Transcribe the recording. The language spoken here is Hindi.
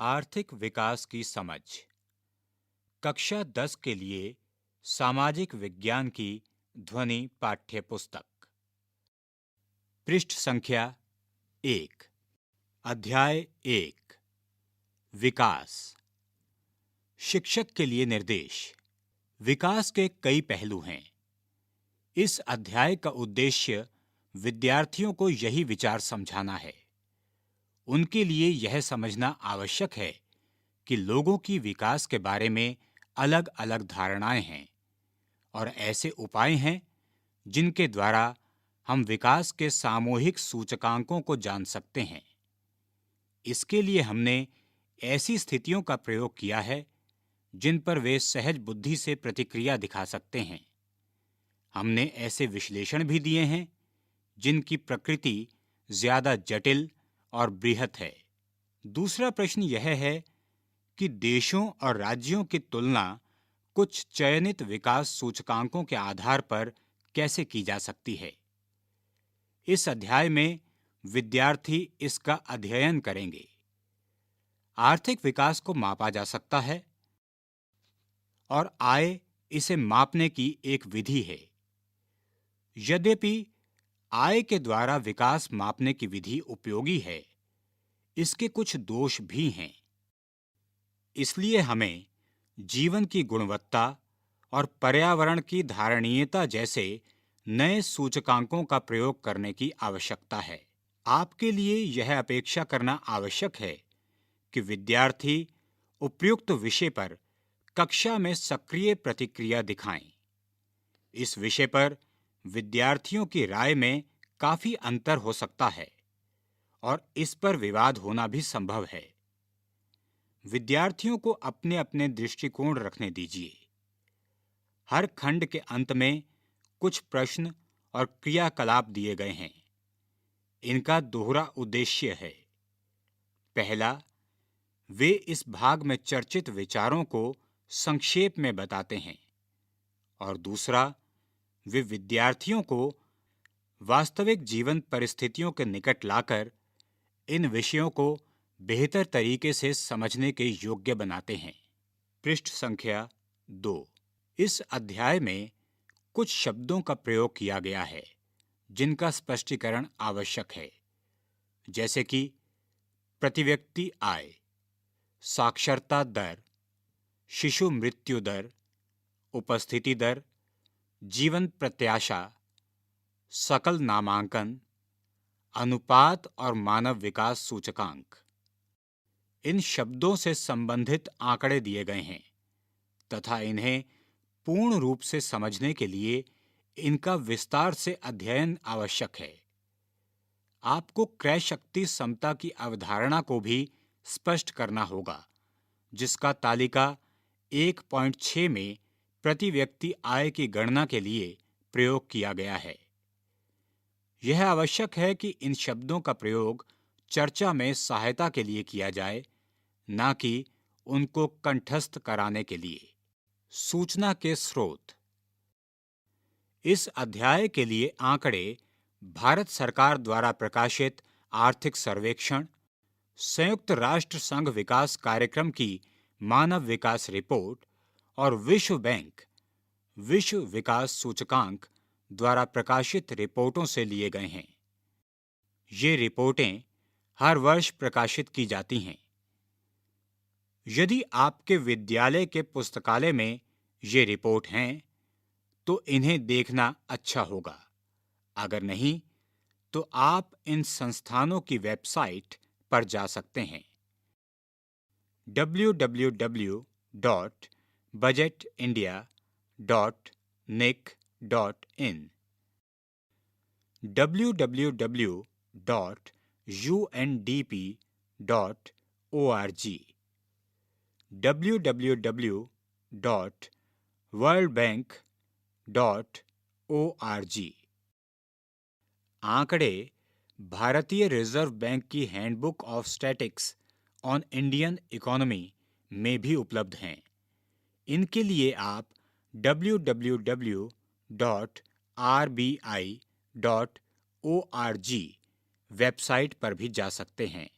आर्थिक विकास की समझ। कक्षा 10 के लिए सामाजिक विज्ञान की ध्वनि पाठ्य पुस्तक। पृष्ठ संख्या 1। अध्याय 1। विकास। शिक्षक के लिए निर्देश। विकास के कई पहलू हैं। इस अध्याय का उद्देश्य विद्यार्थियों को यही विचार समझाना है। उनके लिए यह समझना आवश्यक है कि लोगों की विकास के बारे में अलग अलग धारणाएं हैं और ऐसे उपाय हैं जिनके द्वारा हम विकास के सामूहिक सूचकांकों को जान सकते हैं। इसके लिए हमने ऐसी स्थितियों का प्रयोग किया है जिन पर वे सहज बुद्धि से प्रतिक्रिया दिखा सकते हैं। हमने ऐसे विश्लेषण भी दिए हैं जिनकी प्रकृति ज्यादा जटिल और बृहत है। दूसरा प्रश्न यह है कि देशों और राज्यों की तुलना कुछ चयनित विकास सूचकांकों के आधार पर कैसे की जा सकती है। इस अध्याय में विद्यार्थी इसका अध्ययन करेंगे। आर्थिक विकास को मापा जा सकता है और आय इसे मापने की एक विधि है। यद्यपि आय के द्वारा विकास मापने की विधि उपयोगी है, इसके कुछ दोष भी हैं। इसलिए हमें जीवन की गुणवत्ता और पर्यावरण की धारणीयता जैसे नए सूचकांकों का प्रयोग करने की आवश्यकता है। आपके लिए यह अपेक्षा करना आवश्यक है कि विद्यार्थी उपयुक्त विषय पर कक्षा में सक्रिय प्रतिक्रिया दिखाएं। इस विषय पर विद्यार्थियों की राय में काफी अंतर हो सकता है और इस पर विवाद होना भी संभव है। विद्यार्थियों को अपने अपने दृष्टिकोण रखने दीजिए। हर खंड के अंत में कुछ प्रश्न और क्रियाकलाप दिए गए हैं। इनका दोहरा उद्देश्य है। पहला, वे इस भाग में चर्चित विचारों को संक्षेप में बताते हैं और दूसरा, वे विद्यार्थियों को वास्तविक जीवन परिस्थितियों के निकट लाकर इन विषयों को बेहतर तरीके से समझने के योग्य बनाते हैं। पृष्ठ संख्या 2। इस अध्याय में कुछ शब्दों का प्रयोग किया गया है जिनका स्पष्टीकरण आवश्यक है, जैसे कि प्रतिव्यक्ति आय, साक्षरता दर, शिशु मृत्यु दर, उपस्थिति दर, जीवन प्रत्याशा, सकल नामांकन, अनुपात और मानव विकास सूचकांक। इन शब्दों से संबंधित आंकड़े दिए गए हैं तथा इन्हें पूर्ण रूप से समझने के लिए इनका विस्तार से अध्ययन आवश्यक है। आपको क्रय शक्ति समता की अवधारणा को भी स्पष्ट करना होगा, जिसका तालिका 1.6 में प्रति व्यक्ति आय की गणना के लिए प्रयोग किया गया है। यह आवश्यक है कि इन शब्दों का प्रयोग चर्चा में सहायता के लिए किया जाए, ना कि उनको कंठस्थ कराने के लिए। सूचना के स्रोत। इस अध्याय के लिए आंकड़े भारत सरकार द्वारा प्रकाशित आर्थिक सर्वेक्षण, संयुक्त राष्ट्र संघ विकास कार्यक्रम की मानव विकास रिपोर्ट और विश्व बैंक विश्व विकास सूचकांक द्वारा प्रकाशित रिपोर्टों से लिए गए हैं। ये रिपोर्टें हर वर्ष प्रकाशित की जाती हैं। यदि आपके विद्यालय के पुस्तकालय में ये रिपोर्ट हैं, तो इन्हें देखना अच्छा होगा। अगर नहीं, तो आप इन संस्थानों की वेबसाइट पर जा सकते हैं। www.budgetindia.nic.in, www.undp.org, www.worldbank.org। आंकड़े भारतीय रिजर्व बैंक की handbook of statics on Indian economy में भी उपलब्ध हैं। इनके लिए आप www.rbi.org वेबसाइट पर भी जा सकते हैं।